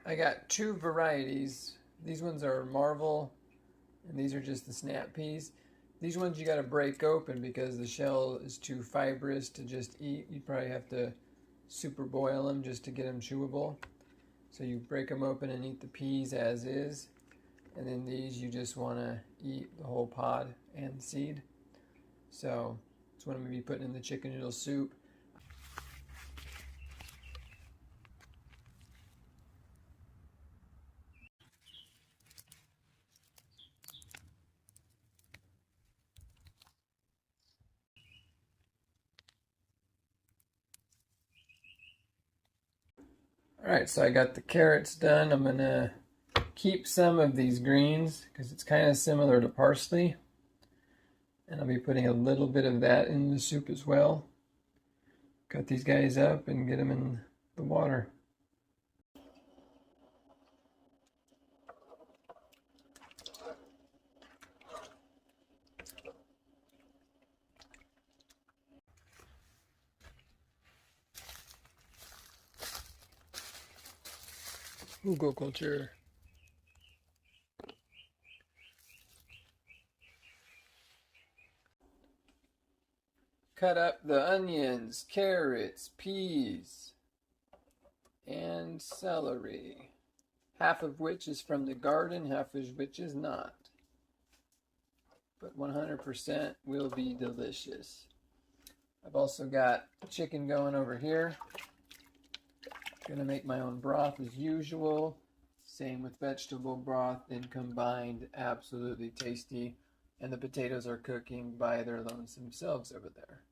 I got two varieties. These ones are Marvel, and these are just the snap peas. These ones you got to break open because the shell is too fibrous to just eat. You probably have to super boil them just to get them chewable. So you break them open and eat the peas as is. And then these you just want to eat the whole pod and seed. So that's what I'm going to be putting in the chicken noodle soup. Alright, so I got the carrots done. I'm going to keep some of these greens because it's kind of similar to parsley. And I'll be putting a little bit of that in the soup as well. Cut these guys up and get them in the water. Google culture. Cut up the onions, carrots, peas, and celery. Half of which is from the garden, half of which is not. But 100% will be delicious. I've also got chicken going over here. Gonna make my own broth as usual. Same with vegetable broth, then combined, absolutely tasty. And the potatoes are cooking by their lonesome selves over there.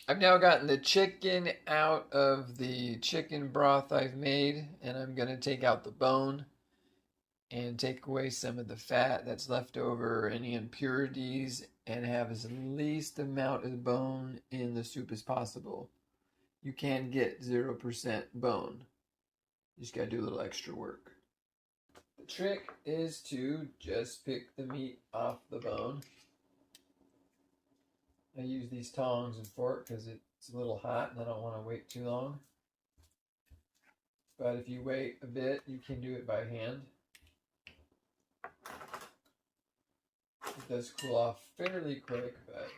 I've now gotten the chicken out of the chicken broth I've made, and I'm gonna take out the bone and take away some of the fat that's left over, any impurities, and have as least amount of bone in the soup as possible. You can get 0% bone. You just gotta do a little extra work. The trick is to just pick the meat off the bone. I use these tongs and fork because it's a little hot and I don't want to wait too long. But if you wait a bit, you can do it by hand. It does cool off fairly quick, but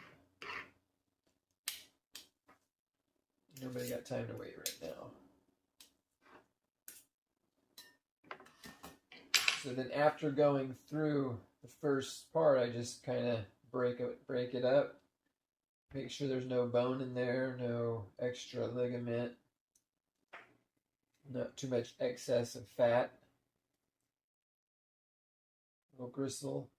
nobody got time to wait right now. So then after going through the first part, I just kind of break it up. Make sure there's no bone in there, no extra ligament, not too much excess of fat, no gristle.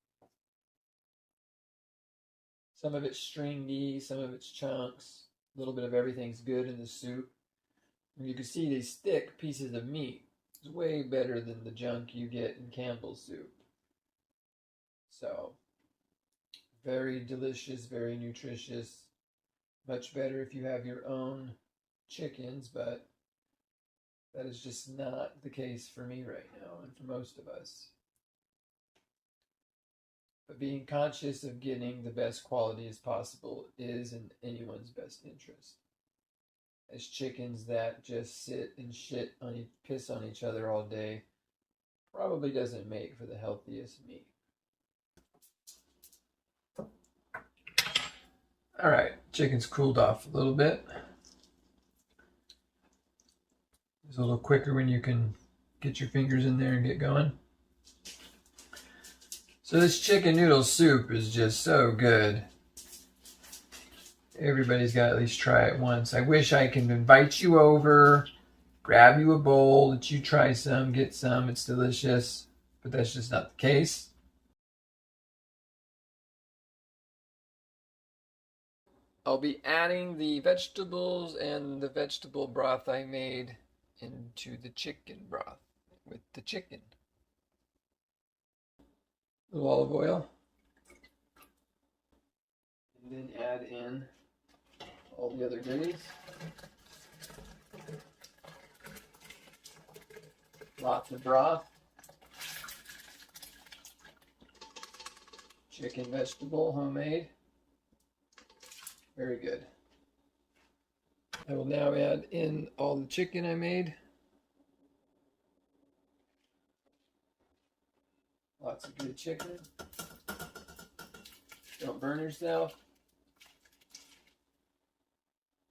Some of it's stringy, some of it's chunks. A little bit of everything's good in the soup. And you can see these thick pieces of meat. It's way better than the junk you get in Campbell's soup. So, very delicious, very nutritious. Much better if you have your own chickens, but that is just not the case for me right now and for most of us. But being conscious of getting the best quality as possible is in anyone's best interest. As chickens that just sit and piss on each other all day probably doesn't make for the healthiest meat. All right, chicken's cooled off a little bit. It's a little quicker when you can get your fingers in there and get going. So this chicken noodle soup is just so good. Everybody's got to at least try it once. I wish I could invite you over, grab you a bowl, let you try some, get some. It's delicious, but that's just not the case. I'll be adding the vegetables and the vegetable broth I made into the chicken broth with the chicken. A little olive oil. And then add in all the other goodies. Lots of broth. Chicken vegetable, homemade. Very good. I will now add in all the chicken I made. to the chicken. Don't burn yourself.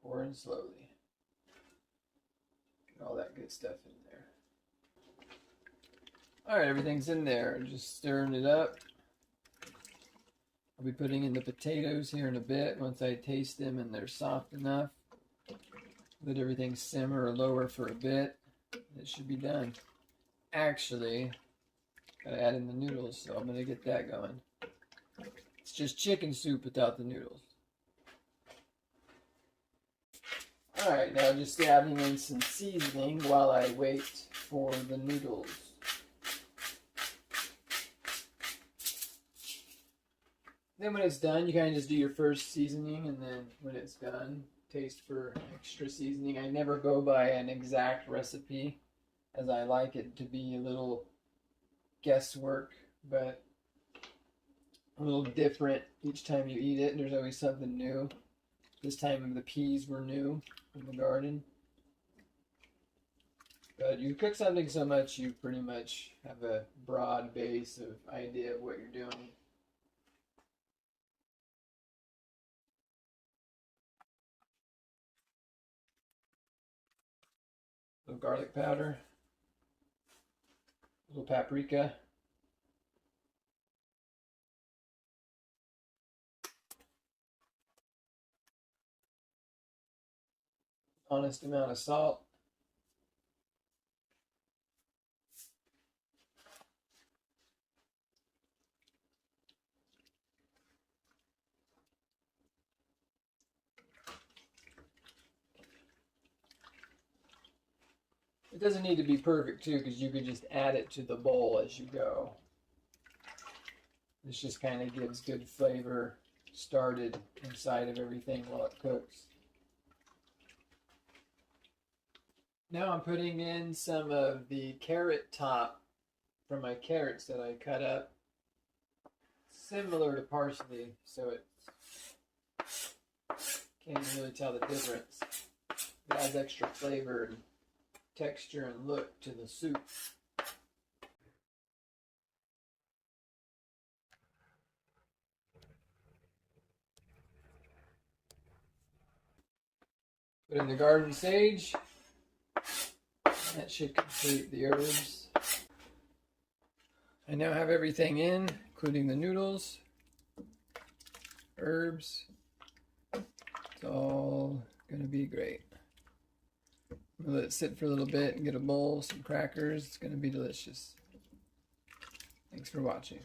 Pour in slowly. Get all that good stuff in there. Alright, everything's in there. Just stirring it up. I'll be putting in the potatoes here in a bit once I taste them and they're soft enough. Let everything simmer or lower for a bit. It should be done. Actually, gotta add in the noodles, so I'm gonna get that going. It's just chicken soup without the noodles. Alright, now just adding in some seasoning while I wait for the noodles. Then when it's done, you kind of just do your first seasoning, and then when it's done, taste for extra seasoning. I never go by an exact recipe, as I like it to be a little guesswork, but a little different each time you eat it. There's always something new. This time the peas were new from the garden. But you cook something so much, you pretty much have a broad base of idea of what you're doing. A little garlic powder, a little paprika, honest amount of salt, it doesn't need to be perfect too, because you could just add it to the bowl as you go. This just kind of gives good flavor started inside of everything while it cooks. Now I'm putting in some of the carrot top from my carrots that I cut up. Similar to parsley, so it can't really tell the difference. It adds extra flavor and texture and look to the soup. Put in the garden sage. That should complete the herbs. I now have everything in, including the noodles, herbs. It's all gonna be great. I'm gonna let it sit for a little bit and get a bowl, some crackers. It's gonna be delicious. Thanks for watching.